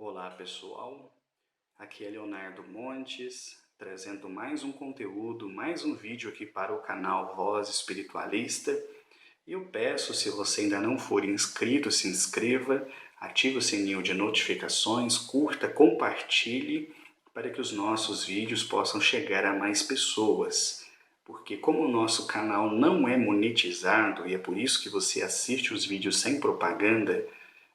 Olá pessoal, aqui é Leonardo Montes, trazendo mais um conteúdo, mais um vídeo aqui para o canal Voz Espiritualista. E eu peço, se você ainda não for inscrito, se inscreva, ative o sininho de notificações, curta, compartilhe, para que os nossos vídeos possam chegar a mais pessoas. Porque como o nosso canal não é monetizado, e é por isso que você assiste os vídeos sem propaganda,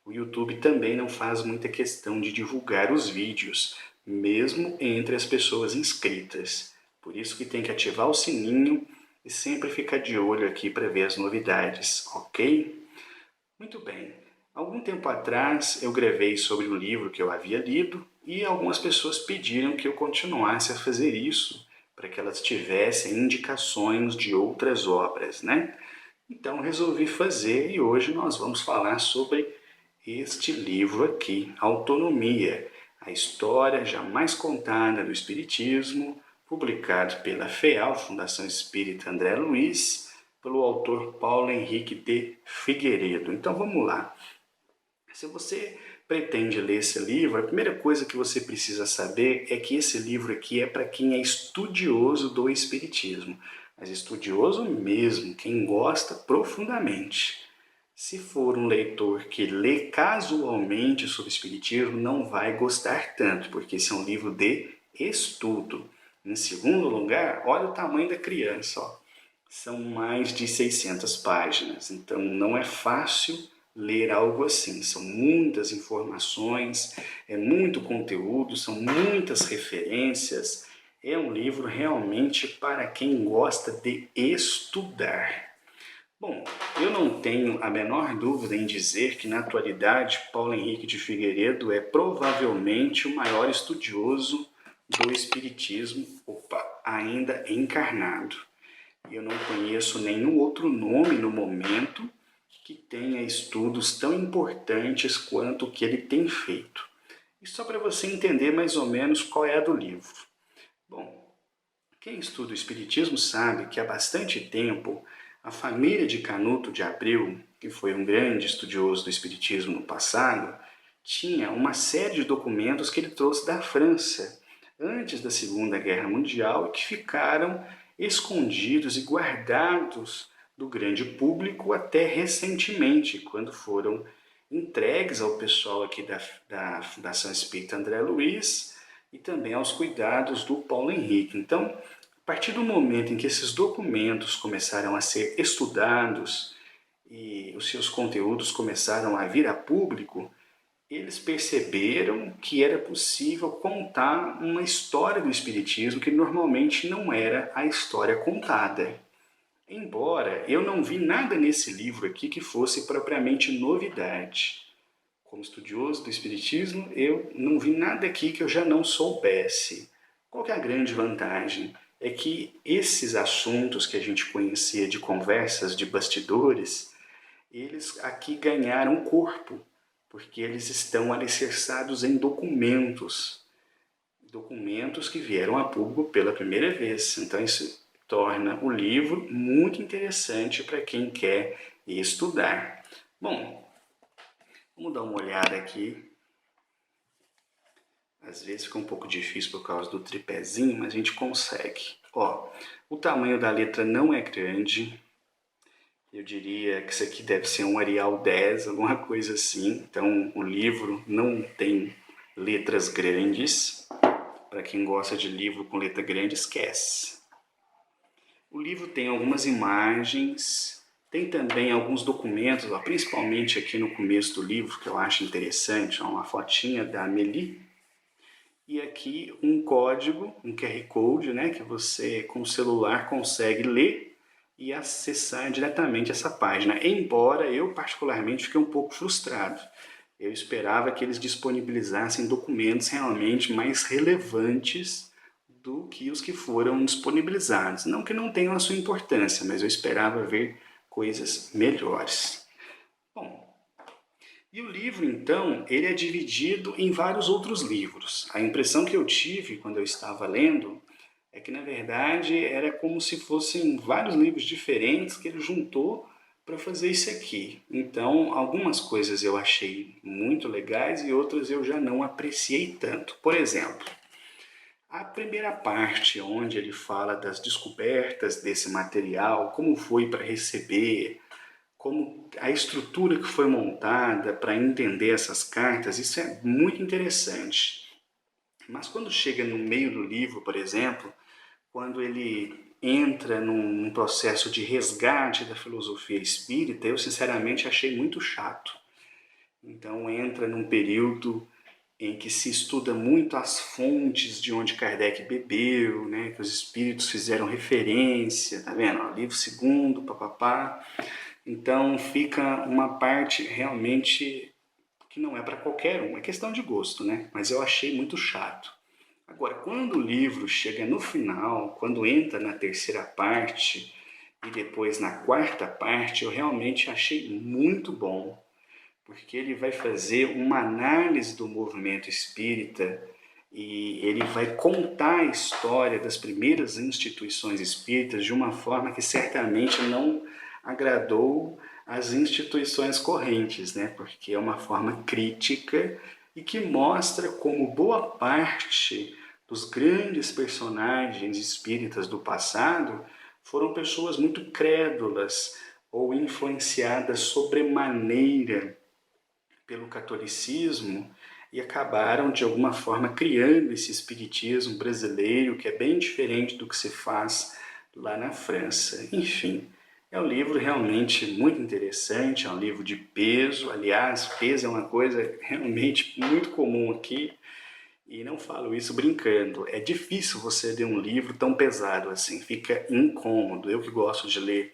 o YouTube também não faz muita questão de divulgar os vídeos, mesmo entre as pessoas inscritas. Por isso que tem que ativar o sininho e sempre ficar de olho aqui para ver as novidades, ok? Muito bem. Algum tempo atrás eu gravei sobre um livro que eu havia lido e algumas pessoas pediram que eu continuasse a fazer isso para que elas tivessem indicações de outras obras, né? Então resolvi fazer e hoje nós vamos falar sobre este livro aqui, Autonomia, a história jamais contada do Espiritismo, publicado pela FEAL, Fundação Espírita André Luiz, pelo autor Paulo Henrique de Figueiredo. Então vamos lá. Se você pretende ler esse livro, a primeira coisa que você precisa saber é que esse livro aqui é para quem é estudioso do Espiritismo, mas estudioso mesmo, quem gosta profundamente. Se for um leitor que lê casualmente sobre Espiritismo, não vai gostar tanto, porque esse é um livro de estudo. Em segundo lugar, olha o tamanho da criança, ó. São mais de 600 páginas, então não é fácil ler algo assim. São muitas informações, é muito conteúdo, são muitas referências. É um livro realmente para quem gosta de estudar. Bom, eu não tenho a menor dúvida em dizer que, na atualidade, Paulo Henrique de Figueiredo é provavelmente o maior estudioso do Espiritismo, ainda encarnado. Eu não conheço nenhum outro nome no momento que tenha estudos tão importantes quanto o que ele tem feito. E só para você entender mais ou menos qual é a do livro. Bom, quem estuda o Espiritismo sabe que há bastante tempo a família de Canuto de Abreu, que foi um grande estudioso do Espiritismo no passado, tinha uma série de documentos que ele trouxe da França, antes da Segunda Guerra Mundial, e que ficaram escondidos e guardados do grande público até recentemente, quando foram entregues ao pessoal aqui da Fundação Espírita André Luiz e também aos cuidados do Paulo Henrique. Então, a partir do momento em que esses documentos começaram a ser estudados e os seus conteúdos começaram a vir a público, eles perceberam que era possível contar uma história do Espiritismo que normalmente não era a história contada. Embora eu não vi nada nesse livro aqui que fosse propriamente novidade. Como estudioso do Espiritismo, eu não vi nada aqui que eu já não soubesse. Qual que é a grande vantagem? É que esses assuntos que a gente conhecia de conversas de bastidores, eles aqui ganharam corpo, porque eles estão alicerçados em documentos, documentos que vieram a público pela primeira vez. Então isso torna o livro muito interessante para quem quer estudar. Bom, vamos dar uma olhada aqui. Às vezes fica um pouco difícil por causa do tripézinho, mas a gente consegue. Ó, o tamanho da letra não é grande. Eu diria que isso aqui deve ser um Arial 10, alguma coisa assim. Então o livro não tem letras grandes. Para quem gosta de livro com letra grande, esquece. O livro tem algumas imagens, tem também alguns documentos, ó, principalmente aqui no começo do livro, que eu acho interessante, ó, uma fotinha da Amélie. E aqui um código, um QR Code, né, que você com o celular consegue ler e acessar diretamente essa página. Embora eu particularmente fiquei um pouco frustrado. Eu esperava que eles disponibilizassem documentos realmente mais relevantes do que os que foram disponibilizados. Não que não tenham a sua importância, mas eu esperava ver coisas melhores. Bom, e o livro, então, ele é dividido em vários outros livros. A impressão que eu tive quando eu estava lendo é que, na verdade, era como se fossem vários livros diferentes que ele juntou para fazer isso aqui. Então, algumas coisas eu achei muito legais e outras eu já não apreciei tanto. Por exemplo, a primeira parte, onde ele fala das descobertas desse material, como foi para receber, como a estrutura que foi montada para entender essas cartas, isso é muito interessante. Mas quando chega no meio do livro, por exemplo, quando ele entra num processo de resgate da filosofia espírita, eu sinceramente achei muito chato. Então entra num período em que se estuda muito as fontes de onde Kardec bebeu, né, que os espíritos fizeram referência, tá vendo? Ó, livro segundo, papapá. Então fica uma parte realmente que não é para qualquer um, é questão de gosto, né? Mas eu achei muito chato. Agora, quando o livro chega no final, quando entra na terceira parte e depois na quarta parte, eu realmente achei muito bom, porque ele vai fazer uma análise do movimento espírita e ele vai contar a história das primeiras instituições espíritas de uma forma que certamente não agradou às instituições correntes, né? Porque é uma forma crítica e que mostra como boa parte dos grandes personagens espíritas do passado foram pessoas muito crédulas ou influenciadas sobremaneira pelo catolicismo e acabaram, de alguma forma, criando esse espiritismo brasileiro que é bem diferente do que se faz lá na França. Enfim, é um livro realmente muito interessante, é um livro de peso. Aliás, peso é uma coisa realmente muito comum aqui e não falo isso brincando. É difícil você ler um livro tão pesado assim, fica incômodo. Eu que gosto de ler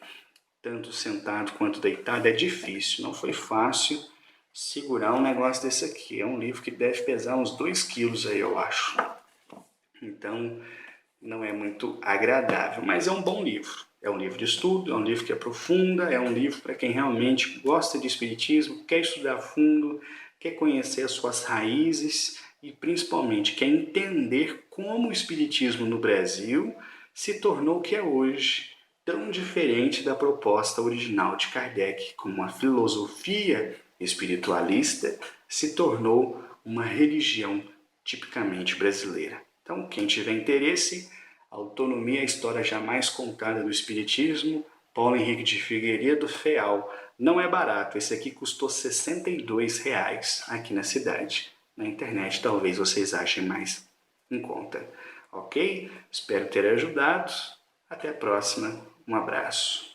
tanto sentado quanto deitado, é difícil. Não foi fácil segurar um negócio desse aqui. É um livro que deve pesar uns 2 quilos aí, eu acho. Então, não é muito agradável, mas é um bom livro. É um livro de estudo, é um livro que aprofunda, é um livro para quem realmente gosta de espiritismo, quer estudar a fundo, quer conhecer as suas raízes e principalmente quer entender como o espiritismo no Brasil se tornou o que é hoje, tão diferente da proposta original de Kardec, como a filosofia espiritualista se tornou uma religião tipicamente brasileira. Então, quem tiver interesse, Autonomia, a história jamais contada do Espiritismo, Paulo Henrique de Figueiredo, Feal. Não é barato, esse aqui custou R$ 62 aqui na cidade. Na internet talvez vocês achem mais em conta. Ok? Espero ter ajudado. Até a próxima. Um abraço.